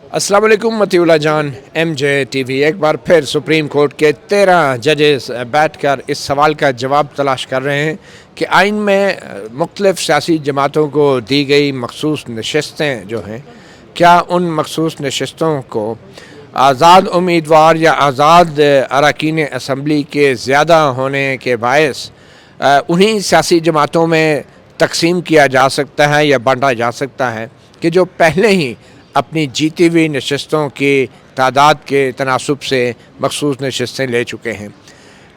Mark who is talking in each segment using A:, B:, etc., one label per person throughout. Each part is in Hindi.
A: अस्सलाम वालेकुम मतीउल्लाह जान MJ TV एक बार फिर सुप्रीम कोर्ट के 13 जजेस बैठकर इस सवाल का जवाब तलाश कर रहे हैं कि आइन में मुख्तलिफ़ सियासी जमातों को दी गई मखसूस नशस्तें जो हैं, क्या उन मखसूस नशस्तों को आज़ाद उम्मीदवार या आज़ाद अरकान असम्बली के ज़्यादा होने के बायस उन्हीं सियासी जमातों में तकसीम किया जा सकता है या बांटा जा सकता है कि जो पहले ही अपनी जीती हुई नशस्तों की तादाद के तनासब से मखसूस नशस्तें ले चुके हैं।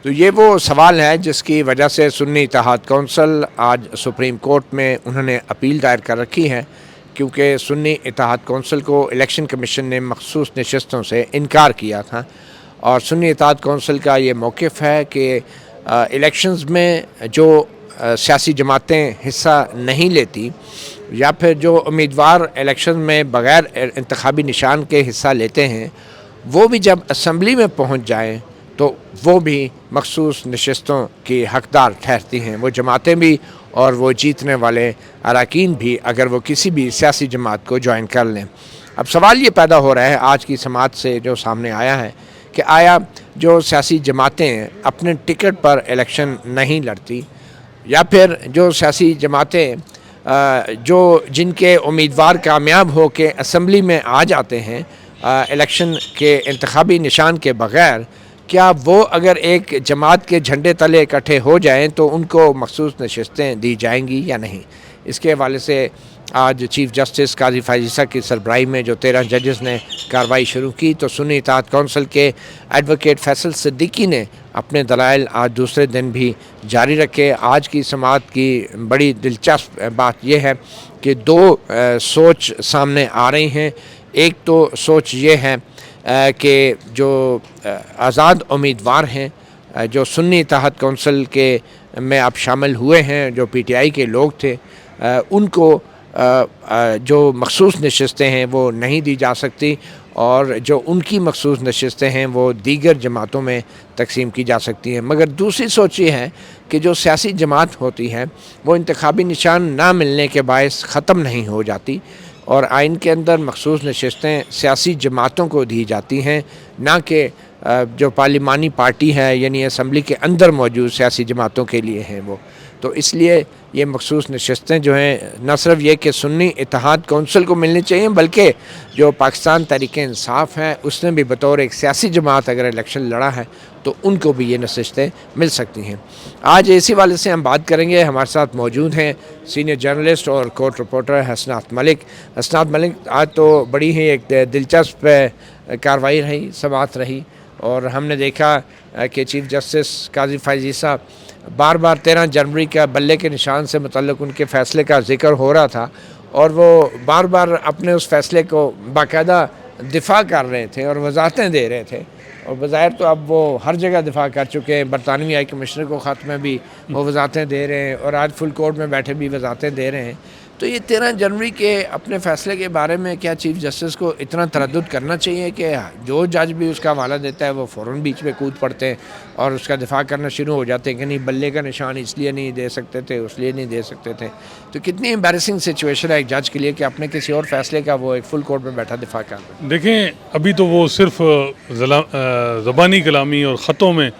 A: तो ये वो सवाल है जिसकी वजह से सुन्नी इत्तेहाद कौंसिल आज सुप्रीम कोर्ट में उन्होंने अपील दायर कर रखी है, क्योंकि सुन्नी इत्तेहाद कौंसिल को इलेक्शन कमीशन ने मखसूस नशस्तों से इनकार किया था। और सुन्नी इत्तेहाद कौंसिल का ये मौक़िफ़ है कि इलेक्शंस में जो सियासी जमातें हिस्सा नहीं लेती या फिर जो उम्मीदवार इलेक्शन में बग़ैर इंतखाबी निशान के हिस्सा लेते हैं, वो भी जब असम्बली में पहुंच जाएं तो वो भी मखसूस नशस्तों की हकदार ठहरती हैं, वो जमातें भी और वो जीतने वाले अरकान भी, अगर वो किसी भी सियासी जमात को ज्वाइन कर लें। अब सवाल ये पैदा हो रहा है आज की समात से जो सामने आया है कि आया जो सियासी जमातें अपने टिकट पर इलेक्शन नहीं लड़ती या फिर जो सियासी जमातें जो जिनके उम्मीदवार कामयाब हो के असम्बली में आ जाते हैं इलेक्शन के इंतखाबी निशान के बग़ैर, क्या वो अगर एक जमात के झंडे तले इकट्ठे हो जाएं तो उनको मखसूस नशस्तें दी जाएंगी या नहीं। इसके हवाले से आज चीफ़ जस्टिस काजी फायज़ की सरबराही में जो 13 जजेस ने कार्रवाई शुरू की, तो सुन्नी इत्तेहाद कौंसिल के एडवोकेट फैसल सिद्दीकी ने अपने दलाइल आज दूसरे दिन भी जारी रखे। आज की समाअत की बड़ी दिलचस्प बात यह है कि दो सोच सामने आ रही हैं। एक तो सोच ये है कि जो आज़ाद उम्मीदवार हैं, जो सुन्नी इत्तेहाद कौंसिल के में अब शामिल हुए हैं, जो PTI के लोग थे, उनको जो मखसूस नशस्तें हैं वो नहीं दी जा सकती और जो उनकी मखसूस नशस्तें हैं वो दीगर जमातों में तकसीम की जा सकती हैं। मगर दूसरी सोच ये है कि जो सियासी जमात होती है वो इंतखाबी निशान ना मिलने के बायस ख़त्म नहीं हो जाती और आइन के अंदर मखसूस नशस्तें सियासी जमातों को दी जाती हैं, ना कि जो पार्लिमानी पार्टी है यानी असम्बली के अंदर मौजूद सियासी जमातों के लिए हैं वो। तो इसलिए ये मखसूस नशस्तें जो हैं न सिर्फ ये कि सुन्नी इत्तेहाद कौंसिल को मिलनी चाहिए, बल्कि जो पाकिस्तान तहरीक-ए-इंसाफ है उसने भी बतौर एक सियासी जमात अगर इलेक्शन लड़ा है तो उनको भी ये नशस्तें मिल सकती हैं। आज इसी वाले से हम बात करेंगे। हमारे साथ मौजूद हैं सीनियर जर्नलिस्ट और कोर्ट रिपोर्टर हसनात मलिक। हसनात मलिक, आज तो बड़ी ही एक दिलचस्प कार्रवाई रही, समाअत रही और हमने देखा कि चीफ़ जस्टिस काजी फायज़ी साहब बार बार 13 जनवरी का बल्ले के निशान से मुतल्लिक उनके फ़ैसले का ज़िक्र हो रहा था और वो बार बार अपने उस फ़ैसले को बाकायदा दिफा कर रहे थे और वजाहतें दे रहे थे और बज़ाहिर तो अब वो हर जगह दिफा कर चुके हैं। बरतानवी हाई कमिश्नर को ख़त में भी वो वजाहतें दे रहे हैं और आज फुल कोर्ट में बैठे भी वजाहतें दे रहे हैं। तो ये 13 जनवरी के अपने फ़ैसले के बारे में क्या चीफ़ जस्टिस को इतना तरद्दुद करना चाहिए कि जो जज भी उसका हवाला देता है वो फ़ौरन बीच में कूद पड़ते हैं और उसका दिफा करना शुरू हो जाते हैं कि नहीं, बल्ले का निशान इसलिए नहीं दे सकते थे, उसलिए नहीं दे सकते थे। तो कितनी एम्बैरेसिंग सिचुएशन है एक जज के लिए कि अपने किसी और फैसले का वो एक फुल कोर्ट में बैठा दिफा कर रहे हैं।
B: देखें, अभी तो वो सिर्फ ज़बानी कलामी और ख़तों में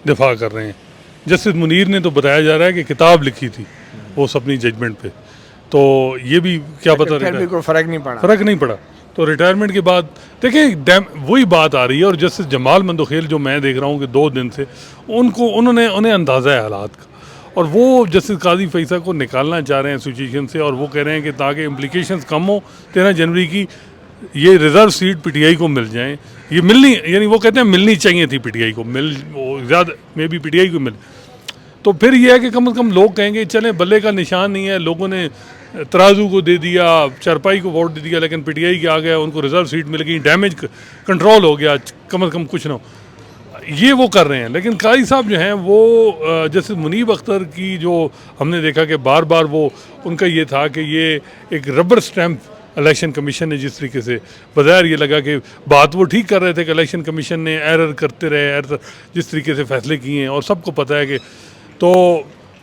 B: दिफा कर रहे हैं। जस्टिस मुनीर ने तो बताया जा रहा है कि किताब लिखी थी वो अपनी जजमेंट पे, तो ये भी क्या पता
A: फिर भी कोई फ़र्क नहीं पड़ा।
B: तो रिटायरमेंट के बाद देखें वही बात आ रही है। और जस्टिस जमाल मंदोखेल जो मैं देख रहा हूँ कि 2 दिन से उन्हें अंदाज़ा है हालात का और वो जस्टिस काजी फैज़ा को निकालना चाह रहे हैं सिचुएशन से और वो कह रहे हैं कि ताकि इम्प्लिकेशंस कम हो 13 जनवरी की, ये रिज़र्व सीट PTI को मिल जाएं। ये मिलनी, यानी वो कहते हैं मिलनी चाहिए थी PTI को, ज़्यादा मे बी PTI को मिल, तो फिर यह है कि कम से कम लोग कहेंगे चलें बल्ले का निशान नहीं है, लोगों ने तराजू को दे दिया, चारपाई को वोट दे दिया, लेकिन PTI के आ गया, उनको रिजर्व सीट मिल गई, डैमेज कंट्रोल हो गया, कम से कम कुछ ना हो। ये वो कर रहे हैं। लेकिन काजी साहब जो हैं वो जैसे मुनीब अख्तर की जो हमने देखा कि बार बार वो उनका ये था कि ये एक रबर स्टैम्प इलेक्शन कमीशन ने जिस तरीके से बज़ाहिर ये लगा कि बात वो ठीक कर रहे थे कि इलेक्शन कमीशन ने एरर करते रहे, एरर जिस तरीके से फ़ैसले किए हैं और सबको पता है कि तो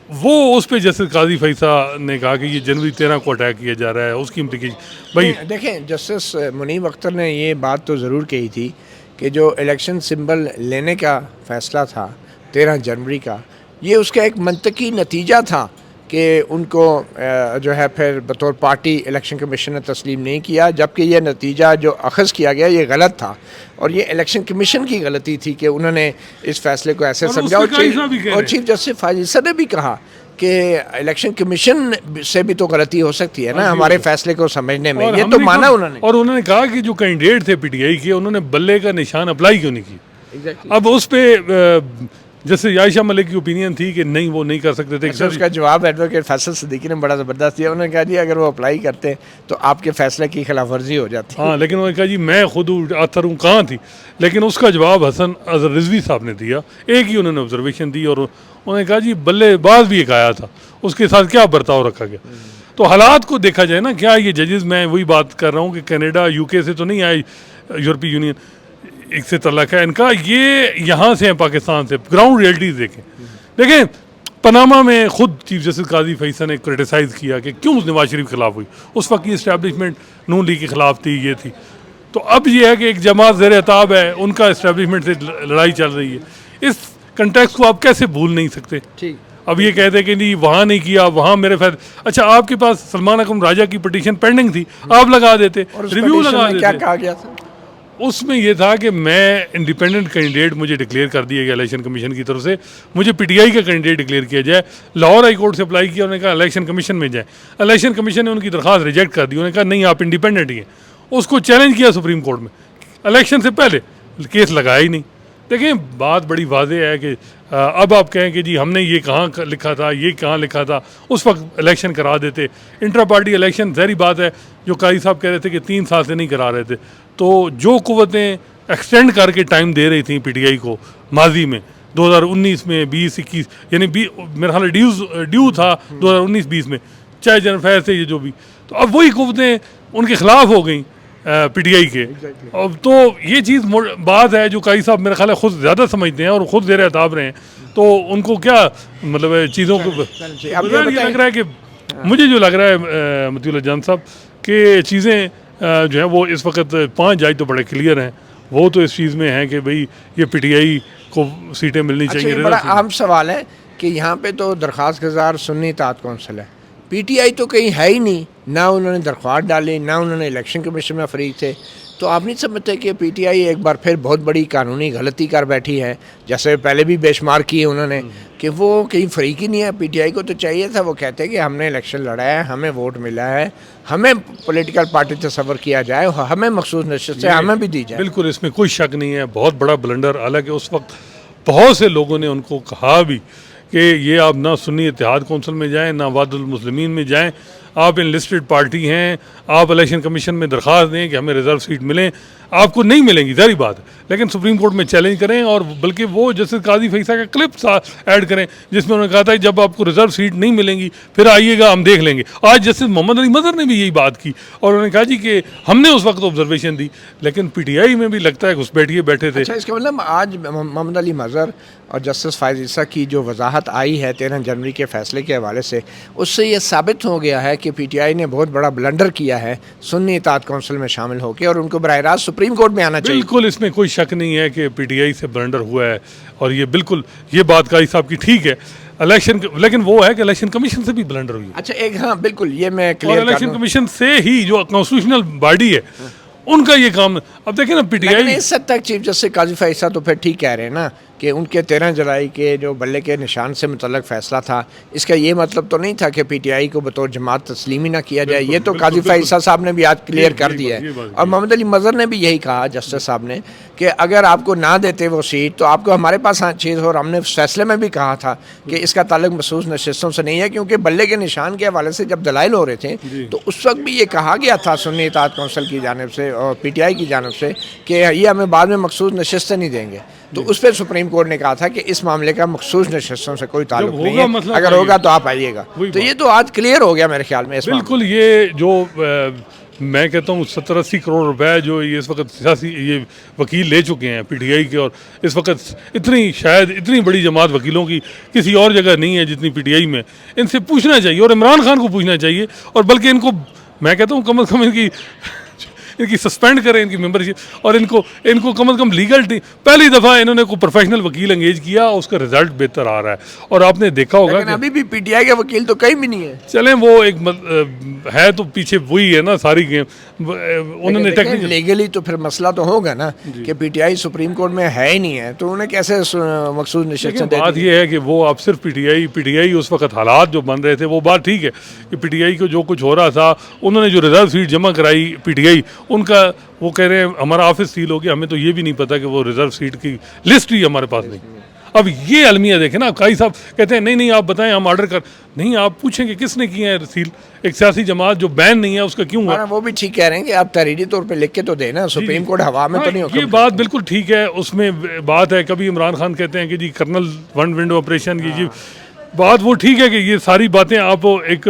B: वो उस पे जस्टिस काजी फैसा ने कहा कि ये जनवरी 13 को अटैक किया जा रहा है, उसकी इम्प्लीकेशन भाई।
A: देखें, जस्टिस मुनीब अख्तर ने ये बात तो ज़रूर कही थी कि जो इलेक्शन सिंबल लेने का फ़ैसला था 13 जनवरी का, ये उसका एक मंतकी नतीजा था कि उनको जो है फिर बतौर पार्टी इलेक्शन कमीशन ने तस्लीम नहीं किया, जबकि ये नतीजा जो अखज़ किया गया ये गलत था और ये इलेक्शन कमीशन की गलती थी कि उन्होंने इस फैसले को ऐसे समझा। और चीफ जस्टिस फाजिल ने भी कहा कि इलेक्शन कमीशन से भी तो गलती हो सकती है ना हमारे फैसले को समझने में, ये तो माना उन्होंने।
B: और उन्होंने कहा कि जो कैंडिडेट थे पीटीआई के, उन्होंने बल्ले का निशान अप्लाई क्यों नहीं किया। अब उस पे जैसे आयशा मलिक की ओपिनियन थी कि नहीं वो नहीं कर सकते थे।
A: अच्छा, उसका जवाब एडवोकेट फैसल सिद्दीकी ने बड़ा ज़बरदस्त दिया। उन्होंने कहा जी अगर वो अप्लाई करते तो आपके फैसले की खिलाफ वर्जी हो जाती।
B: हाँ, लेकिन उन्होंने कहा जी मैं खुद आथर हूँ, कहाँ थी। लेकिन उसका जवाब हसन अजहर रिजवी साहब ने दिया, एक ही उन्होंने ऑब्जर्वेशन दी और उन्होंने कहा जी बल्लेबाज भी एक आया था, उसके साथ क्या बर्ताव रखा गया। तो हालात को देखा जाए ना, क्या ये जजेस, मैं वही बात कर रहा हूँ कि कनाडा यूके से तो नहीं आए, यूरोपीय यूनियन एक से तलक है इनका, ये यहाँ से हैं पाकिस्तान से। ग्राउंड रियलिटीज़ देखें पनामा में खुद चीफ जस्टिस काजी फैसल ने क्रिटिसाइज़ किया कि क्यों नवाज शरीफ के खिलाफ हुई। उस वक्त की इस्टेब्लिशमेंट नून लीग के खिलाफ थी, ये थी। तो अब ये है कि एक जमात ज़ेर अताब है, उनका इस्टेब्लिशमेंट से लड़ाई चल रही है। इस कंटेक्स्ट को आप कैसे भूल नहीं सकते।
A: ठीक,
B: अब ये कहते हैं कि नहीं वहाँ नहीं किया, वहाँ मेरे फैसले। अच्छा, आपके पास सलमान अकरम राजा की पिटीशन पेंडिंग थी, आप लगा देते, रिव्यू लगा देते।
A: क्या कहा गया था
B: उसमें यह था कि मैं इंडिपेंडेंट कैंडिडेट मुझे डिक्लेयर कर दिया गया इलेक्शन कमीशन की तरफ से, मुझे पीटीआई का कैंडिडेट डिक्लेयर किया जाए। लाहौर हाई कोर्ट से अप्लाई किया, उन्होंने कहा इलेक्शन कमीशन में जाए। इलेक्शन कमीशन ने उनकी दरख्वास्त रिजेक्ट कर दी, उन्होंने कहा नहीं आप इंडिपेंडेंट ही हैं। उसको चैलेंज किया सुप्रीम कोर्ट में, इलेक्शन से पहले केस लगाया ही नहीं। देखें, बात बड़ी वाज़ेह है कि अब आप कहें कि जी हमने ये कहाँ लिखा था, ये कहाँ लिखा था, उस वक्त इलेक्शन करा देते। इंट्रा पार्टी इलेक्शन ज़ाहिर बात है, जो काजी साहब कह रहे थे कि 3 साल से नहीं करा रहे थे, तो जो कुव्वतें एक्सटेंड करके टाइम दे रही थी पीटीआई को माजी में 2019 में 20-21 यानी मेरा ख्याल ड्यू था 2019-20 में, चाहे जनरल फैज थे ये जो भी, तो अब वही कुव्वतें उनके खिलाफ हो गई पीटीआई के। अब तो ये चीज़ बात है जो काजी साहब मेरा ख्याल है खुद ज़्यादा समझते हैं और ख़ुद ज़ेर अताब रहे हैं, तो उनको क्या मतलब चीज़ों को ये लग रहा है कि मुझे जो लग रहा है मतीउल्लाह जान साहब कि चीज़ें जो है वो इस वक्त 5 जज तो बड़े क्लियर हैं, वो तो इस चीज़ में है कि भाई ये पीटीआई को सीटें मिलनी चाहिए।
A: अच्छा, बड़ा आम सवाल है कि यहाँ पे तो दरख्वास्त गुजार सुन्नी इत्तेहाद कौंसिल है, पीटीआई तो कहीं है ही नहीं, ना उन्होंने दरख्वास्त डाली, ना उन्होंने इलेक्शन कमीशन में फरीक थे। तो आप नहीं समझते कि पीटीआई एक बार फिर बहुत बड़ी कानूनी गलती कर बैठी है, जैसे पहले भी बेशुमार की है उन्होंने, कि वो कहीं फरीक ही नहीं है। पीटीआई को तो चाहिए था, वो कहते हैं कि हमने इलेक्शन लड़ा है, हमें वोट मिला है, हमें पॉलिटिकल पार्टी तस्वर किया जाए, हमें मखसूस नशिस्तें हमें भी दी जाए।
B: बिल्कुल, इसमें कोई शक नहीं है, बहुत बड़ा ब्लंडर। हालांकि उस वक्त बहुत से लोगों ने उनको कहा भी कि ये आप ना सुन्नी इत्तेहाद कौंसिल में जाएं, ना वादुल मुस्लिमीन में जाएं, आप इनलिस्टेड पार्टी हैं, आप इलेक्शन कमीशन में दरख्वास्त दें कि हमें रिजर्व सीट मिलें, आपको नहीं मिलेंगी, ज़ाहिर बात है। लेकिन सुप्रीम कोर्ट में चैलेंज करें, और बल्कि वो जस्टिस काजी फैसल का क्लिप ऐड करें जिसमें उन्होंने कहा था जब आपको रिजर्व सीट नहीं मिलेंगी फिर आइएगा, हम देख लेंगे। आज जस्टिस मोहम्मद अली मज़हर ने भी यही बात की और उन्होंने कहा जी कि हमने उस वक्त ऑब्जर्वेशन दी, लेकिन पीटीआई में भी लगता है घुसपैठिए बैठे थे।
A: अच्छा, इसका मतलब आज मोहम्मद अली मज़हर और जस्टिस फायज़ की जो वजाहत आई है 13 जनवरी के फैसले के हवाले से, उससे ये साबित हो गया है कि पीटीआई ने बहुत बड़ा ब्लंडर किया है सुन्नी इत्तेहाद कौंसिल में शामिल होकर, और उनको बराह रास्त सुप्रीम कोर्ट में आना चाहिए।
B: बिल्कुल, इसमें कोई शक नहीं है कि पीटीआई से ब्लंडर हुआ है, और ये बिल्कुल ये बात काजी साहब की ठीक है। इलेक्शन, लेकिन वो है कि इलेक्शन कमीशन से भी ब्लंडर हुई है।
A: अच्छा, एक हाँ बिल्कुल, ये मैं क्लियर
B: और इलेक्शन कमीशन से ही जो कॉन्स्टिट्यूशनल बॉडी है उनका ये काम। अब देखें ना पीटीआई,
A: इस हद तक चीफ जस्टिस काजी फैसल तो फिर ठीक कह रहे हैं ना कि उनके 13 जुलाई के जो बल्ले के निशान से मुतल्लक फ़ैसला था, इसका ये मतलब तो नहीं था कि पीटीआई को बतौर जमात तस्लीम ही ना किया जाए। ये तो काजी फैसल साहब ने भी आज क्लियर कर दिया है, और मोहम्मद अली मज़हर ने भी यही कहा जस्टिस साहब ने कि अगर आपको ना देते वो सीट तो आपको हमारे पास चीज़, और हमने फैसले में भी कहा था कि इसका ताल्लुक मखसूस नशिस्तों से नहीं है, क्योंकि बल्ले के निशान के हवाले से जब दलाइल हो रहे थे तो उस वक्त भी ये कहा गया था सुन्नी इत्तेहाद कौंसिल की जानिब से और पीटीआई की जानिब से कि ये हमें बाद में मखसूस नशिस्तें नहीं देंगे। तो उस पर सुप्रीम कोर्ट ने कहा था कि इस मामले का मखसूस नशिस्तों से कोई ताल्लुक नहीं है, अगर होगा तो आप आइएगा। तो ये तो आज क्लियर हो गया मेरे ख्याल में।
B: बिल्कुल, ये जो मैं कहता हूँ 70-80 करोड़ रुपए जो ये इस वक्त सियासी ये वकील ले चुके हैं पीटीआई के, और इस वक्त इतनी शायद इतनी बड़ी जमात वकीलों की किसी और जगह नहीं है जितनी पीटीआई में। इनसे पूछना चाहिए और इमरान खान को पूछना चाहिए, और बल्कि इनको मैं कहता हूँ कम से कम इनकी सस्पेंड करें इनकी मेंबरशिप, और इनको कम से कम लीगल टीम, पहली दफ़ा इन्होंने कोई प्रोफेशनल वकील एंगेज किया, उसका रिजल्ट बेहतर आ रहा है। और आपने देखा होगा कि
A: अभी भी पीटीआई के वकील तो कहीं भी नहीं है।
B: चलें वो एक है तो पीछे वही है ना सारी गेम, उन्होंने टेक्निकल
A: लीगली तो फिर मसला तो होगा ना कि पीटीआई सुप्रीम कोर्ट में है ही नहीं है, तो उन्हें कैसे मखसूस नशिस्तें दे
B: बात ये है कि वो अब सिर्फ पीटीआई उस वक्त हालात जो बन रहे थे वो बात ठीक है कि पीटीआई को जो कुछ हो रहा था, उन्होंने जो रिजर्व सीट जमा कराई पीटीआई उनका, वो कह रहे हैं हमारा ऑफिस सील हो गया, हमें तो ये भी नहीं पता कि वो रिजर्व सीट की लिस्ट ही हमारे पास नहीं। अब ये अलमिया देखें ना, काई साहब कहते हैं नहीं आप बताएं हम ऑर्डर कर, नहीं आप पूछेंगे किसने किए हैं सील, एक सियासी जमात जो बैन नहीं है उसका क्यों हुआ?
A: वो भी ठीक कह रहे हैं कि आप तहरीरी तौर पे लिख के तो देना, सुप्रीम कोर्ट हवा में तो नहीं होगा।
B: ये बात बिल्कुल ठीक है, उसमें बात है। कभी इमरान खान कहते हैं कि जी कर्नल वन विंडो ऑपरेशन की जी बात, वो ठीक है कि ये सारी बातें आप एक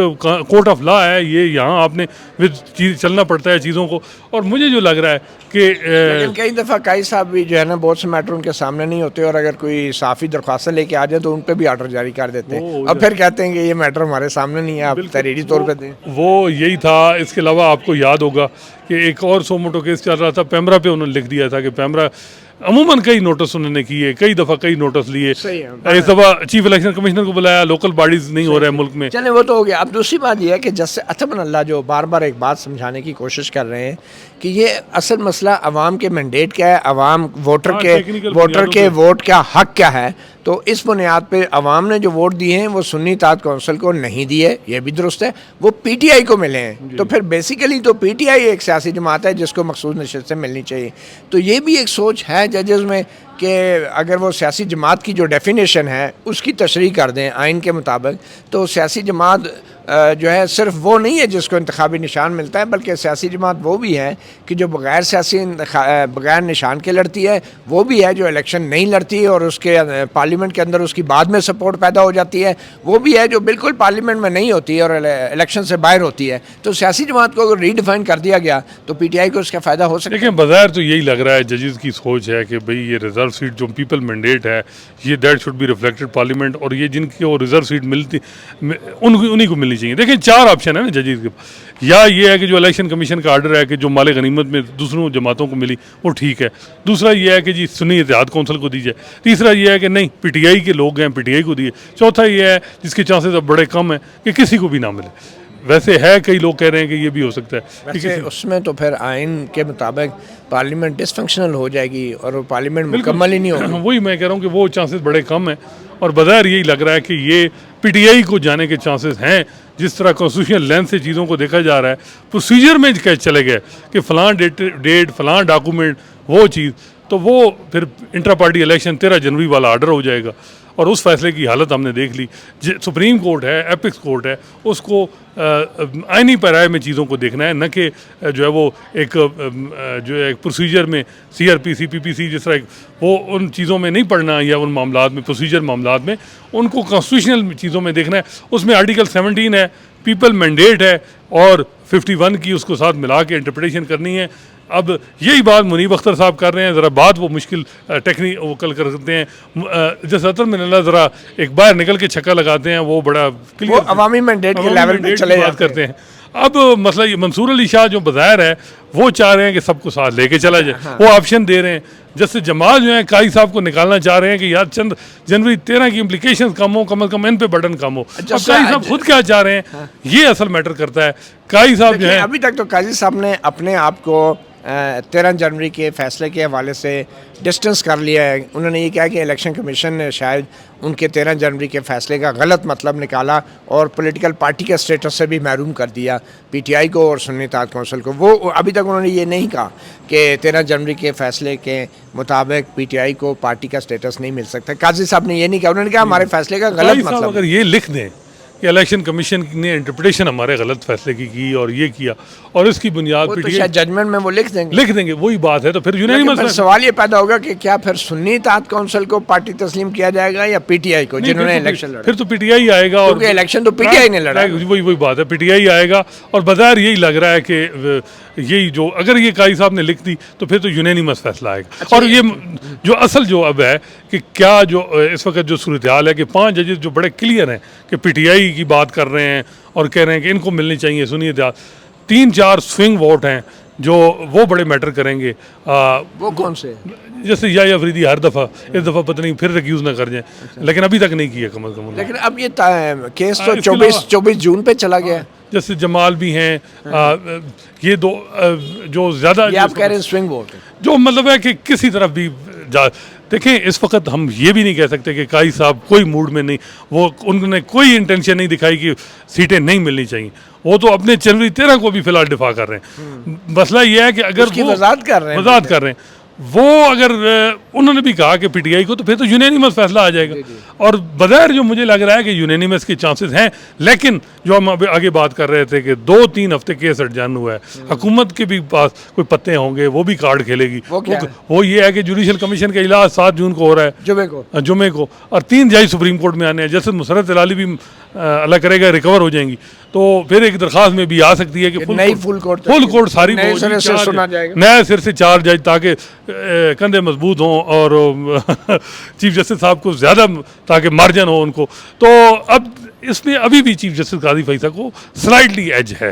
B: कोर्ट ऑफ लॉ है, ये यहाँ आपने विद चीज चलना पड़ता है चीज़ों को। और मुझे जो लग रहा है कि
A: लेकिन कई दफ़ा काई साहब भी जो है ना बहुत से मैटर उनके सामने नहीं होते, और अगर कोई साफ़ी दरख्वास्त लेके आ जाए तो उन पर भी ऑर्डर जारी कर देते हैं, और फिर कहते हैं कि ये मैटर हमारे सामने नहीं है, आप तहरीरी तौर पर दें।
B: वो यही था। इसके अलावा आपको याद होगा कि एक और सोमोटो केस चल रहा था, पैमरा पे उन्होंने लिख दिया था कि पैमरा अमूमन कई नोटिस उन्होंने किए, कई दफ़ा कई नोटिस लिए, इस दफ़ा चीफ इलेक्शन कमिश्नर को बुलाया, लोकल बॉडीज नहीं हो रहा है मुल्क में।
A: चले वो तो हो गया। अब दूसरी बात यह है कि जस्टिस अतमन अल्लाह जो बार बार एक बात समझाने की कोशिश कर रहे हैं कि ये असल मसला अवाम के मैंडेट क्या है, अवाम वोटर के वोट का हक क्या है। तो इस बुनियाद पे अवाम ने जो वोट दिए हैं वो सुन्नी इत्तेहाद कौंसिल को नहीं दिए, ये भी दुरुस्त है, वो पीटीआई को मिले हैं। तो फिर बेसिकली तो पीटीआई एक सियासी जमात है जिसको मखसूस नशिस्तें मिलनी चाहिए। तो ये भी एक सोच है जजेस में कि अगर वो सियासी जमात की जो डेफिनेशन है उसकी तशरीह कर दें आइन के मुताबिक, तो सियासी जमात जो है सिर्फ वो नहीं है जिसको इंतखाबी निशान मिलता है, बल्कि सियासी जमात वो भी है कि जो बगैर निशान के लड़ती है, वो भी है जो इलेक्शन नहीं लड़ती और उसके पार्लियामेंट के अंदर उसकी बाद में सपोर्ट पैदा हो जाती है, वो भी है जो बिल्कुल पार्लियामेंट में नहीं होती है और इलेक्शन से बाहर होती है। तो सियासी जमात को अगर रीडिफाइन कर दिया गया तो पीटीआई को उसका फ़ायदा हो सकता है।
B: लेकिन बाज़ार तो यही लग रहा है, जजेस की सोच है कि भाई ये रिजर्व सीट जो पीपल मैंडेट है ये that should be reflected parliament, और ये जिनको रिजर्व सीट मिलती उन्हीं को मिलनी चाहिए। देखिए 4 ऑप्शन है ना जजेस के, या ये है कि जो इलेक्शन कमीशन का आर्डर है कि जो माले गनीमत में दूसरों जमातों को मिली वो ठीक है, दूसरा ये है कि जी सुन्नी इत्तेहाद कौंसिल को दी जाए, तीसरा ये है कि नहीं पीटीआई के लोग हैं पीटीआई को दिए, चौथा ये है जिसके चांसेस अब बड़े कम हैं कि किसी को भी ना मिले। वैसे है कई लोग कह रहे हैं कि ये भी हो सकता है
A: वैसे उसमें तो फिर आइन के मुताबिक पार्लियामेंट डिसफंक्शनल हो जाएगी और वो पार्लियामेंट मुकम्मल ही नहीं होगी।
B: वही मैं कह रहा हूँ कि वो चांसेस बड़े कम हैं, और बज़ाहिर यही लग रहा है कि ये पीटीआई को जाने के चांसेस हैं। जिस तरह कॉन्स्टिट्यूशनल लेंथ से चीज़ों को देखा जा रहा है, प्रोसीजर में कैसे चले गए कि फ़लाँ डेट फ़लाँ डॉक्यूमेंट वो चीज़, तो वो फिर इंट्रा पार्टी इलेक्शन 13 जनवरी वाला आर्डर हो जाएगा। और उस फैसले की हालत हमने देख ली। सुप्रीम कोर्ट है, एपिक्स कोर्ट है, उसको आइनी पैराए में चीज़ों को देखना है, न कि जो है वो जो है एक प्रोसीजर में CRP CPPC जिस तरह वो उन चीज़ों में नहीं पढ़ना, या उन मामलात में प्रोसीजर मामलात में उनको कॉन्स्टिट्यूशनल चीज़ों में देखना है। उसमें आर्टिकल 17 है, पीपल मैंडेट है, और 51 की उसको साथ मिला के इंटरप्रिटेशन करनी है। अब यही बात मुनीब अख्तर साहब कर रहे हैं, ज़रा बात वो मुश्किल टेक्निक वो कल कर सकते हैं। जैसे अतर में ज़रा एक बार निकल के छक्का लगाते हैं, वो बड़ा
A: वो अवामी मैंडेट के लेवल पे चले
B: बात करते हैं। अब मसला ये मंसूर अली शाह जो बज़ाहिर है वो चाह रहे हैं कि सबको साथ लेके चला जाए, वो ऑप्शन दे रहे हैं। जैसे जमात जो है काई साहब को निकालना चाह रहे हैं कि यार चंद जनवरी 13 की इम्प्लीकेशन कम हो, कम अज़ कम इन पे बर्डन कम हो। अब काई साहब खुद क्या चाह रहे हैं ये असल मैटर करता है। काई साहब जो है
A: अभी तक तो काजी साहब ने अपने आप को 13 जनवरी के फैसले के हवाले से डिस्टेंस कर लिया है। उन्होंने ये कहा कि इलेक्शन कमीशन ने शायद उनके 13 जनवरी के फैसले का गलत मतलब निकाला और पॉलिटिकल पार्टी के स्टेटस से भी महरूम कर दिया पीटीआई को और सुन्नी इत्तेहाद कौंसिल को। वो अभी तक उन्होंने ये नहीं कहा कि 13 जनवरी के फैसले के मुताबिक पीटीआई को पार्टी का स्टेटस नहीं मिल सकता। काजी साहब ने ये नहीं कहा, उन्होंने कहा हमारे फैसले का गलत मतलब।
B: अगर ये लिख दें कि इलेक्शन कमीशन ने इंटरप्रिटेशन हमारे गलत फैसले की और ये किया, और इसकी बुनियाद
A: वो
B: पर
A: तो शायद जजमेंट में वो लिख देंगे।
B: वही बात है। तो फिर
A: लेकिन
B: यूनानिमस
A: फिर सवाल ये पैदा होगा कि क्या फिर सुन्नी इत्तेहाद काउंसिल को पार्टी तस्लीम किया जाएगा या पीटीआई को, जिन्होंने इलेक्शन लड़ा?
B: फिर तो पीटीआई आएगा, और
A: क्योंकि इलेक्शन तो पीटीआई ने लड़ा।
B: वही बात है, पीटीआई आएगा। और बाजार यही लग रहा है कि यही जो अगर ये काई साहब ने लिख दी तो फिर तो यूनानिमस फैसला आएगा। और ये जो असल जो अब है कि क्या जो इस वक्त जो सूरत हाल है कि 5 जजेस जो बड़े क्लियर हैं कि पीटीआई की बात कर रहे हैं और कह रहे हैं कि इनको मिलनी चाहिए सुनिए, 3-4 स्विंग वोट हैं जो वो बड़े मैटर करेंगे।
A: वो कौन से?
B: जैसे या अफरीदी हर दफ़ा, इस दफ़ा पता नहीं फिर रिक्यूज़ ना कर जाए, लेकिन अभी तक नहीं किया कम अज़ कम।
A: लेकिन अब ये केस तो 24 जून पे चला गया है।
B: जैसे जमाल भी हैं, ये दो जो ज़्यादा
A: ये आप कह रहे हैं स्विंग वोट है,
B: जो मतलब है कि किसी तरफ भी जा। देखें, इस वक्त हम ये भी नहीं कह सकते कि काई साहब कोई मूड में नहीं, वो उन्होंने कोई इंटेंशन नहीं दिखाई कि सीटें नहीं मिलनी चाहिए। वो तो अपने जनवरी 13 को भी फिलहाल दिफा कर रहे हैं। मसला ये है कि अगर वो
A: वजाहत कर रहे हैं
B: वो अगर उन्होंने भी कहा कि पीटीआई को, तो फिर तो यूनानिमस फैसला आ जाएगा। और बगैर जो मुझे लग रहा है कि यूनानिमस के चांसेस हैं, लेकिन जो हम अभी आगे बात कर रहे थे कि 2-3 हफ्ते केस अडजान हुआ है, हुकूमत के भी पास कोई पत्ते होंगे, वो भी कार्ड खेलेगी। वो ये है कि जुडिशल कमीशन का इजलास 7 जून को हो रहा है, जुमे को, और 3 जज सुप्रीम कोर्ट में आने हैं। जैसे मुसरत इलाली भी अल्लाह करेगा रिकवर हो जाएंगी, तो फिर एक दरखास्त में भी आ सकती है कि फुल कोर्ट सारी नए सिर से 4 जज, ताकि कंधे मजबूत हों और चीफ जस्टिस साहब को ज़्यादा ताकि मार्जिन हो उनको। तो अब इसमें अभी भी चीफ जस्टिस काजी फैसल को स्लाइटली एज है,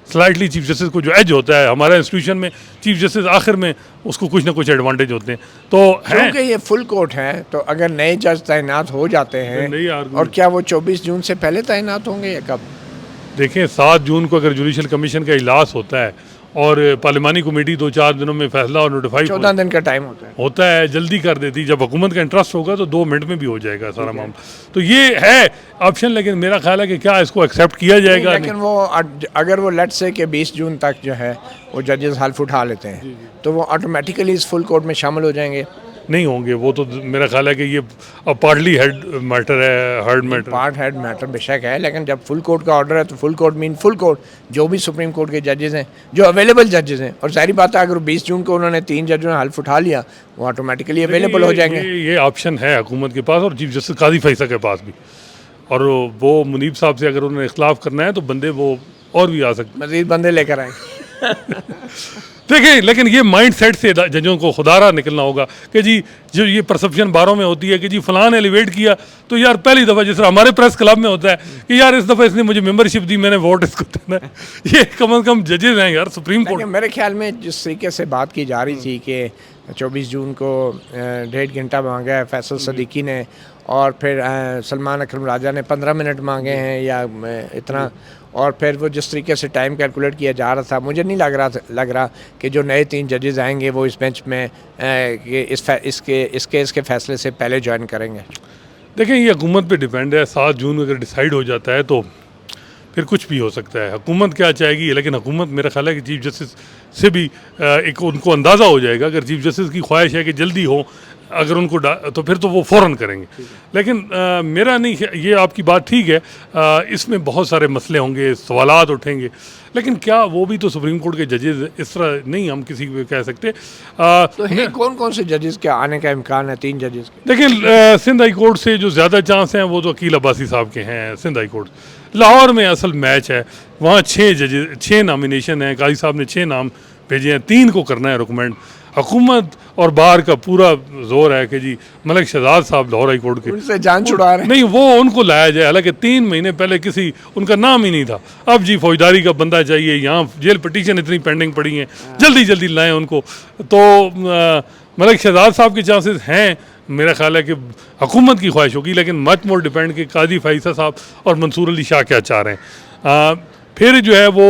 B: स्लाइटली चीफ जस्टिस को जो एज होता है हमारा इंस्टीट्यूशन में, चीफ जस्टिस आखिर में उसको कुछ ना कुछ एडवांटेज होते हैं। तो
A: क्योंकि ये फुल कोर्ट है, तो अगर नए जज तैनात हो जाते हैं, और क्या वो 24 जून से पहले तैनात होंगे या कब?
B: देखें, 7 जून को अगर जुडिशल कमीशन का इजलास होता है और पार्लिमानी कमेटी 2-4 दिनों में फैसला और नोटिफाई,
A: 14 दिन का टाइम होता
B: है, जल्दी कर देती। जब हुकूमत का इंटरेस्ट होगा तो 2 मिनट में भी हो जाएगा सारा मामला। तो ये है ऑप्शन, लेकिन मेरा ख्याल है कि क्या इसको एक्सेप्ट किया जाएगा?
A: लेकिन वो अगर वो लेट्स से कि 20 जून तक जो है वो जजेस हल्फ उठा लेते हैं, तो वो ऑटोमेटिकली इस फुल कोर्ट में शामिल हो जाएंगे?
B: नहीं होंगे। वो तो मेरा ख्याल है कि ये पार्टली हेड मैटर है, hard matter,
A: part head matter बेशक है, लेकिन जब फुल कोर्ट का ऑर्डर है तो full court mean full court, जो भी सुप्रीम कोर्ट के जजेस हैं, जो अवेलेबल जजेस हैं। और सारी बात है, अगर 20 जून को उन्होंने 3 जजों ने हल्फ उठा लिया, वो ऑटोमेटिकली अवेलेबल हो जाएंगे।
B: ये ऑप्शन है हुकूमत के पास और चीफ जस्टिस काजी फैसल के पास भी। और वो मुनीब साहब से अगर उन्होंने इख्तलाफ करना है तो बंदे वो और भी आ सकते,
A: मजीद बंदे लेकर आए।
B: देखिए, लेकिन ये माइंड सेट से जजों को खुदारा निकलना होगा कि जी जो ये परसेप्शन बारों में होती है कि जी फलां ने एलिवेट किया, तो यार पहली दफ़ा जिस तरह हमारे प्रेस क्लब में होता है कि यार इस दफ़ा इसने मुझे मेंबरशिप दी, मैंने वोट इसको देना है। ये कम से कम जजेस हैं यार सुप्रीम कोर्ट।
A: मेरे ख्याल में जिस तरीके से बात की जा रही थी कि 24 जून को 1.5 घंटा मांगा है फैसल सदीकी ने, और फिर सलमान अकरम राजा ने 15 मिनट मांगे हैं या इतना, और फिर वो जिस तरीके से टाइम कैलकुलेट किया जा रहा था, मुझे नहीं लग रहा कि जो नए 3 जजेस आएंगे वो इस बेंच में इस केस के फैसले से पहले ज्वाइन करेंगे।
B: देखें, ये हुकूमत पे डिपेंड है। 7 जून अगर डिसाइड हो जाता है तो फिर कुछ भी हो सकता है। हुकूमत क्या चाहेगी, लेकिन हुकूमत मेरा ख्याल है कि चीफ जस्टिस से भी एक उनको अंदाज़ा हो जाएगा। अगर चीफ जस्टिस की ख्वाहिश है कि जल्दी हो, अगर उनको तो फिर तो वो फ़ौरन करेंगे। लेकिन मेरा नहीं, ये आपकी बात ठीक है, इसमें बहुत सारे मसले होंगे, सवालात उठेंगे, लेकिन क्या वो भी तो सुप्रीम कोर्ट के जजेस इस तरह नहीं हम किसी को कह सकते।
A: तो कौन कौन से जजेस के आने का इम्कान है 3 जजेस के?
B: देखिए, सिंध हाई कोर्ट से जो ज़्यादा चांस हैं वो तो अकील अब्बासी साहब के हैं। सिंध हाई कोर्ट, लाहौर में असल मैच है, वहाँ 6 नॉमिनेशन हैं, काजी साहब ने 6 नाम भेजे हैं, 3 को करना है रिकमेंड। हुकूमत और बाहर का पूरा जोर है कि जी मलिक शहजाद साहब लाहौर हाई कोर्ट के,
A: उनसे जान छुड़ा रहे हैं।
B: नहीं, वो उनको लाया जाए, हालांकि 3 महीने पहले किसी उनका नाम ही नहीं था। अब जी फौजदारी का बंदा चाहिए, यहाँ जेल पिटीशन इतनी पेंडिंग पड़ी हैं, जल्दी जल्दी लाएं उनको। तो मलिक शहजाद साहब के चांसेस हैं, मेरा ख्याल है कि हुकूमत की ख्वाहिश होगी, लेकिन मच मोर डिपेंड कि काजी फैसल साहब और मंसूर अली शाह क्या चाह रहे हैं। फिर जो है वो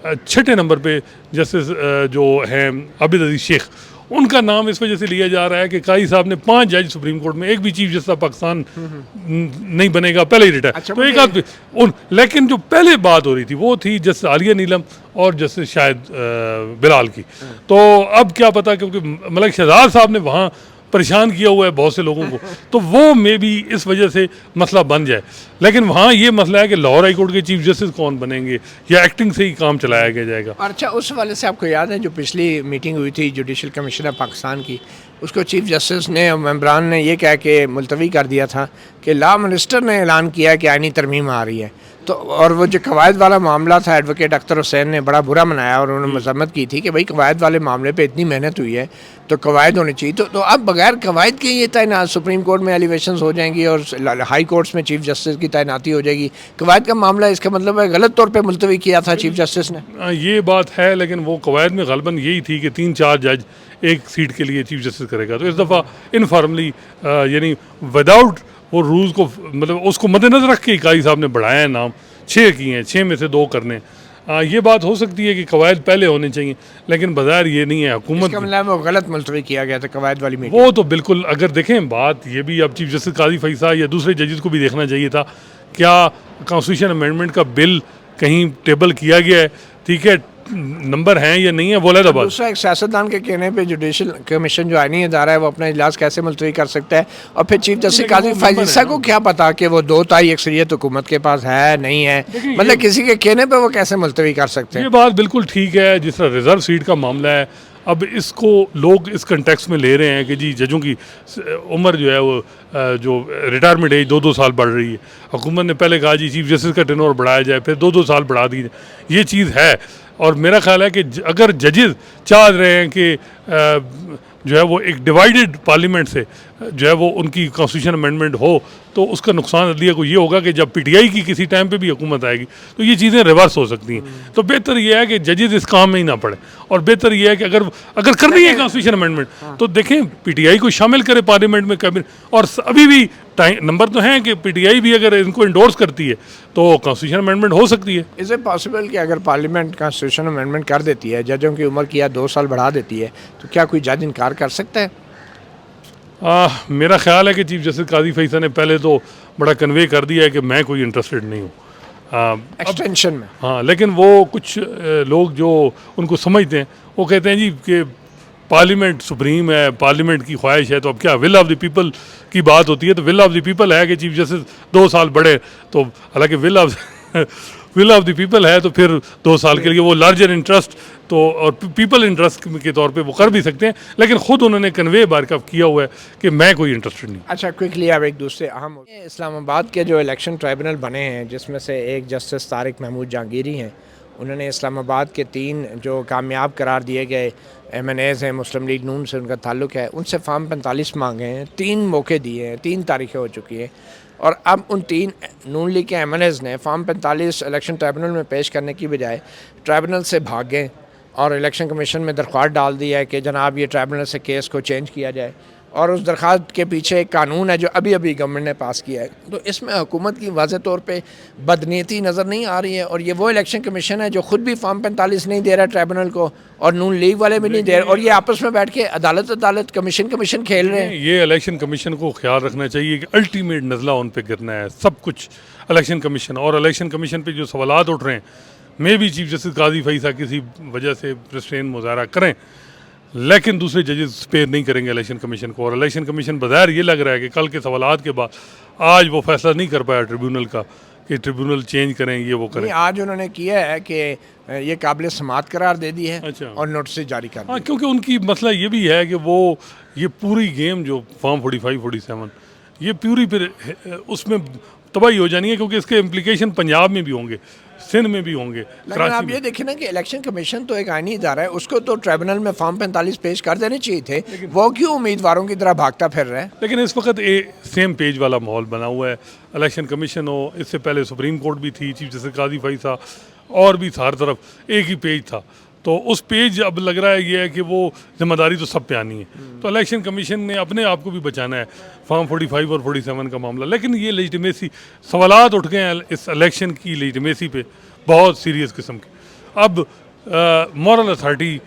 B: 6ठे नंबर पे जस्टिस जो हैं आबिद अजीज शेख, उनका नाम इस वजह से लिया जा रहा है कि काजी साहब ने 5 जज सुप्रीम कोर्ट में, एक भी चीफ जस्टिस पाकिस्तान नहीं बनेगा, पहले ही रिटायर।
A: अच्छा,
B: तो एक आध लेकिन जो पहले बात हो रही थी वो थी जस्टिस आलिया नीलम और जस्टिस शायद बिलाल की। तो अब क्या पता, क्योंकि मलिक शहजाद साहब ने वहाँ परेशान किया हुआ है बहुत से लोगों को, तो वो मे भी इस वजह से मसला बन जाए। लेकिन वहाँ ये मसला है कि लाहौर हाई कोर्ट के चीफ जस्टिस कौन बनेंगे, या एक्टिंग से ही काम चलाया जाएगा।
A: और अच्छा, उस वाले से आपको याद है जो पिछली मीटिंग हुई थी जुडिशल कमिश्नर पाकिस्तान की, उसको चीफ जस्टिस ने और मेम्बरान ने ये कह के मुलतवी कर दिया था कि लॉ मिनिस्टर ने ऐलान किया कि आईनी तरमीम आ रही है। तो और वो जो कवायद वाला मामला था, एडवोकेट अख्तर हुसैन ने बड़ा बुरा मनाया और उन्होंने मजम्मत की थी कि भाई कवायद वाले मामले पे इतनी मेहनत हुई है तो कवायद होनी चाहिए। तो अब बगैर कवायद के ये तैनात सुप्रीम कोर्ट में एलिवेशंस हो जाएंगी और हाई कोर्ट्स में चीफ जस्टिस की तैनाती हो जाएगी। कवायद का मामला, इसका मतलब है गलत तौर पर मुलतवी किया था चीफ जस्टिस ने।
B: ये बात है, लेकिन वो कवायद में गलबन यही थी कि 3-4 जज एक सीट के लिए चीफ जस्टिस करेगा। तो इस दफ़ा इनफॉर्मली यानी विदाउट वो रूल्स को, मतलब उसको मद्देनजर रख के इकाई साहब ने बढ़ाया है नाम, 6 किए हैं, 6 में से 2 करने। ये बात हो सकती है कि कवायद पहले होने चाहिए, लेकिन बाजार ये नहीं है हुकूमत।
A: इसका मतलब वो गलत मुलतवी किया गया था कवायद वाली मीटिंग।
B: वो तो बिल्कुल, अगर देखें बात ये भी, अब चीफ जस्टिस काजी फैसा या दूसरे जजेस को भी देखना चाहिए था, क्या कॉन्स्टिट्यूशन अमेंडमेंट का बिल कहीं टेबल किया गया है, ठीक है, नंबर हैं या नहीं है, बोला था बात।
A: दूसरा, एक सियासतदान के कहने पे जुडिशल कमीशन जो आईनी इदारा है वो अपना इजलास कैसे मुलतवी कर सकता है? और फिर चीफ जस्टिस काजी फैज़ा को क्या पता कि वो 2 ताई अक्सरियत हुकूमत के पास है नहीं है, मतलब किसी के कहने पे वो कैसे मुलतवी कर सकते हैं?
B: ये बात बिल्कुल ठीक है। जिस तरह रिजर्व सीट का मामला है, अब इसको लोग इस कंटेक्स्ट में ले रहे हैं कि जी जजों की उम्र जो है वो जो रिटायरमेंट एज 2-2 साल बढ़ रही है। हुकूमत ने पहले कहा जी चीफ जस्टिस का टेन्योर बढ़ाया जाए, फिर 2-2 साल बढ़ा दी जाए। ये चीज़ है, और मेरा ख्याल है कि अगर जजेस चाह रहे हैं कि जो है वो एक डिवाइडेड पार्लियामेंट से जो है वो उनकी कॉन्स्टिट्यूशन अमेंडमेंट हो, तो उसका नुकसान अदलिया को ये होगा कि जब पीटीआई की किसी टाइम पे भी हुकूमत आएगी तो ये चीज़ें रिवर्स हो सकती हैं। तो बेहतर ये है कि जजेस इस काम में ही ना पड़े, और बेहतर ये है कि अगर करनी है कॉन्स्टिट्यूशन अमेंडमेंट तो देखें पीटीआई को शामिल करे पार्लियामेंट में, कैबिनेट। और अभी भी टाइम नंबर तो हैं कि पीटीआई भी अगर इनको इंडोर्स करती है तो कॉन्स्टिट्यूशन अमेंडमेंट हो सकती है।
A: इज इट पॉसिबल कि अगर पार्लियामेंट कॉन्स्टिट्यूशन अमेंडमेंट कर देती है, जजों की उम्र की या 2 साल बढ़ा देती है, तो क्या कोई जज इनकार कर सकता है?
B: मेरा ख्याल है कि चीफ जस्टिस काजी फैसा ने पहले तो बड़ा कन्वे कर दिया है कि मैं कोई इंटरेस्टेड नहीं हूँ
A: एक्सटेंशन में।
B: हाँ, लेकिन वो कुछ लोग जो उनको समझते हैं वो कहते हैं जी कि पार्लियामेंट सुप्रीम है, पार्लियामेंट की ख्वाहिश है, तो अब क्या विल ऑफ द पीपल की बात होती है, तो विल ऑफ द पीपल है कि चीफ जस्टिस 2 साल बढ़े, तो हालांकि विल ऑफ द पीपल है तो फिर 2 साल के लिए वो लार्जर इंटरेस्ट तो और पीपल इंटरेस्ट के तौर पे वो कर भी सकते हैं, लेकिन खुद उन्होंने कन्वे बारकफ किया हुआ है कि मैं कोई इंटरेस्टेड नहीं।
A: अच्छा, क्विकली अब एक दूसरे अहम इस्लामाबाद के जो इलेक्शन ट्राइब्यूनल बने हैं, जिसमें से एक जस्टिस तारिक महमूद जहांगीरी हैं, उन्होंने इस्लामाबाद के 3 जो कामयाब करार दिए गए MNAs हैं, मुस्लिम लीग नून से उनका ताल्लुक़ है, उनसे फॉर्म 45 मांगे हैं, 3 मौके दिए हैं, 3 तारीखें हो चुकी हैं, और अब उन 3 नून लीग के MNAs ने फॉर्म 45 इलेक्शन ट्राइब्यूनल में पेश करने की बजाय ट्राइब्यूनल से भाग गए और इलेक्शन कमीशन में दरख्वास्त डाल दी है कि जनाब ये ट्राइब्यूनल से केस को चेंज किया जाए, और उस दरख्वास्त के पीछे एक कानून है जो अभी अभी गवर्नमेंट ने पास किया है। तो इसमें हुकूमत की वाज़ेह तौर पे बदनीयती नज़र नहीं आ रही है, और ये वो इलेक्शन कमीशन है जो ख़ुद भी फॉर्म 45 नहीं दे रहा ट्राइब्यूनल को, और नून लीग वाले भी नहीं दे रहे, और ये आपस में बैठ के अदालत कमीशन खेल रहे हैं।
B: ये इलेक्शन कमीशन को ख्याल रखना चाहिए कि अल्टीमेट नज़ला उन पर गिरना है सब कुछ इलेक्शन कमीशन, और इलेक्शन कमीशन पर जो सवालात उठ रहे हैं, मे भी चीफ जस्टिस काजी फैसा किसी वजह से रिस्ट्रेन मुजाहरा करें, लेकिन दूसरे जजेस स्पेयर नहीं करेंगे इलेक्शन कमीशन को। और इलेक्शन कमीशन बज़ाहिर ये लग रहा है कि कल के सवालात के बाद आज वो फैसला नहीं कर पाया ट्रिब्यूनल का कि ट्रिब्यूनल चेंज करें, ये वो करें।
A: आज उन्होंने किया है कि ये काबिल समात करार दे दी है।
B: अच्छा।
A: और नोटिस जारी कर
B: हाँ, क्योंकि उनकी मसला ये भी है कि वो ये पूरी गेम जो फॉर्म 45-47 ये पूरी फिर उसमें तबाही हो जानी है, क्योंकि इसके इम्प्लीकेशन पंजाब में भी होंगे, सिंध में भी होंगे।
A: लेकिन आप ये देखें ना कि इलेक्शन कमीशन तो एक आईनी इदारा है, उसको तो ट्राइब्यूनल में फॉर्म 45 पेश कर देने चाहिए थे, वो क्यों उम्मीदवारों की तरह भागता फिर रहा है?
B: लेकिन इस वक्त सेम पेज वाला माहौल बना हुआ है। इलेक्शन कमीशन हो, इससे पहले सुप्रीम कोर्ट भी थी, चीफ जस्टिस काजी फैसा, और भी हर तरफ एक ही पेज था, तो उस पेज अब लग रहा है ये है कि वो जिम्मेदारी तो सब पे आनी है। तो इलेक्शन कमीशन ने अपने आप को भी बचाना है फॉर्म 45 और 47 का मामला। लेकिन ये लेजिटिमेसी सवालात उठ गए हैं इस इलेक्शन की लेजिटिमेसी पे बहुत सीरियस किस्म के। अब मॉरल अथॉरिटी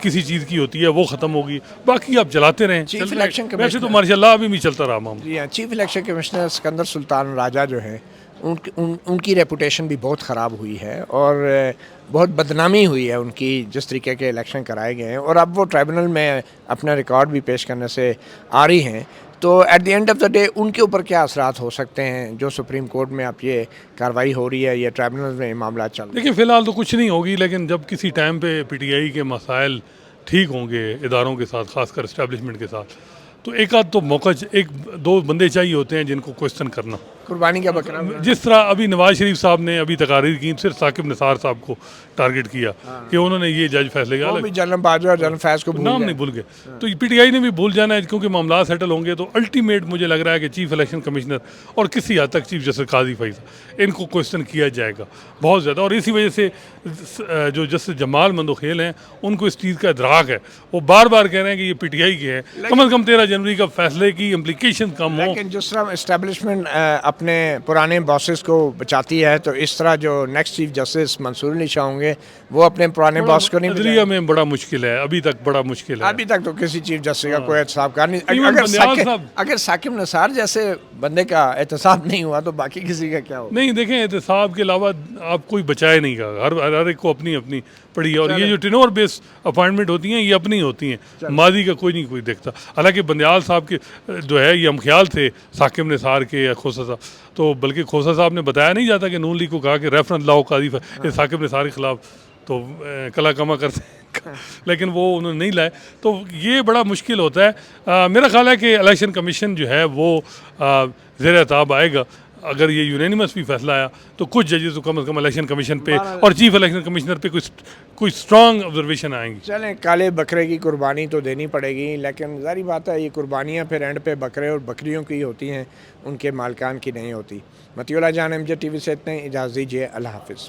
B: किसी चीज़ की होती है वो ख़त्म होगी, बाकी आप चलाते रहें।
A: चीफ इलेक्शन
B: वैसे तो माशाल्लाह अभी भी चलता रहा मामला।
A: जी हाँ, chief election commissioner Sikandar Sultan Raja जो है उनकी रेपुटेशन भी बहुत ख़राब हुई है और बहुत बदनामी हुई है उनकी, जिस तरीके के इलेक्शन कराए गए हैं, और अब वो ट्राइब्यूनल में अपना रिकॉर्ड भी पेश करने से आ रही हैं। तो at the end of the day उनके ऊपर क्या असरात हो सकते हैं जो सुप्रीम कोर्ट में अब ये कार्रवाई हो रही है, ये ट्राइब्यूनल में मामला चल रहा है?
B: देखिए फ़िलहाल तो कुछ नहीं होगी, लेकिन जब किसी टाइम पे पीटीआई के मसाइल ठीक होंगे इदारों के साथ, खासकर इस्टेब्लिशमेंट के साथ, तो एक आध तो मौका एक दो बंदे चाहिए होते हैं जिनको क्वेश्चन करना।
A: कुर्बानी का बकरा
B: जिस तरह अभी नवाज शरीफ साहब ने अभी तकारीर की, सिर्फ साकिब निसार साहब को टारगेट किया कि उन्होंने ये जज फैसले
A: वो
B: का
A: भी जनरल बाजवा और जनरल फैज को भूल
B: नाम
A: गए।
B: नहीं भूल गए। तो पीटीआई ने भी भूल जाना है, क्योंकि मामला सेटल होंगे तो अल्टीमेट मुझे लग रहा है कि चीफ इलेक्शन कमिश्नर और किसी हद तक चीफ जस्टिस काजी फैसल, इनको क्वेश्चन किया जाएगा बहुत ज़्यादा। और इसी वजह से जो जस्टिस जमाल मंदोखेल हैं उनको इस चीज़ का इदराक है, वो बार बार कह रहे हैं कि ये पीटीआई के हैं, कम अज़ कम 13 जनवरी का फैसले की इम्प्लीकेशन कम हो।
A: लेकिन जिस तरह इस्टेब्लिशमेंट अपने पुराने बॉसेस को बचाती है, तो इस तरह जो next chief justice Mansoor Ali Shah होंगे वो अपने पुराने बॉस को नहीं
B: अदलिया में बड़ा मुश्किल है, अभी तक बड़ा मुश्किल है।
A: अभी तक तो किसी चीफ जस्टिस का कोई एहतसाब नहीं। अगर साकिब निसार जैसे बंदे का एहतसाब नहीं हुआ तो बाकी किसी का क्या हो?
B: नहीं, देखें, एहतसाब के अलावा आप कोई बचाए नहीं का, हर एक को अपनी अपनी पड़ी है। और ये जो टिनोर बेस अपॉइंटमेंट होती हैं ये अपनी होती हैं, माजी का कोई नहीं कोई देखता। हालांकि बंदियाल साहब के जो है ये हम ख्याल थे साकिब निसार के या खोसा साहब, तो बल्कि खोसा साहब ने बताया नहीं जाता कि नून लीग को कहा कि रेफरेंस लाओ काजी साकिब निसार के खिलाफ, तो कला कमा करते हैं लेकिन वो उन्होंने नहीं लाए, तो ये बड़ा मुश्किल होता है। मेरा ख्याल है कि इलेक्शन कमीशन जो है वो ज़ेर ताब आएगा। अगर ये यूनानिमस भी फैसला आया तो कुछ जजेस तो कम से कम इलेक्शन कमीशन पे और चीफ इलेक्शन कमिश्नर पे कोई स्ट्रॉन्ग ऑब्जर्वेशन आएंगी।
A: चलें, काले बकरे की कुर्बानी तो देनी पड़ेगी, लेकिन ज़ाहिर बात है ये कुर्बानियाँ फिर एंड पे बकरे और बकरियों की होती हैं, उनके मालकान की नहीं होती। मतियुल्लाह जान, MJ TV से इतने, इजाज़त दीजिए, अल्लाह हाफिज़।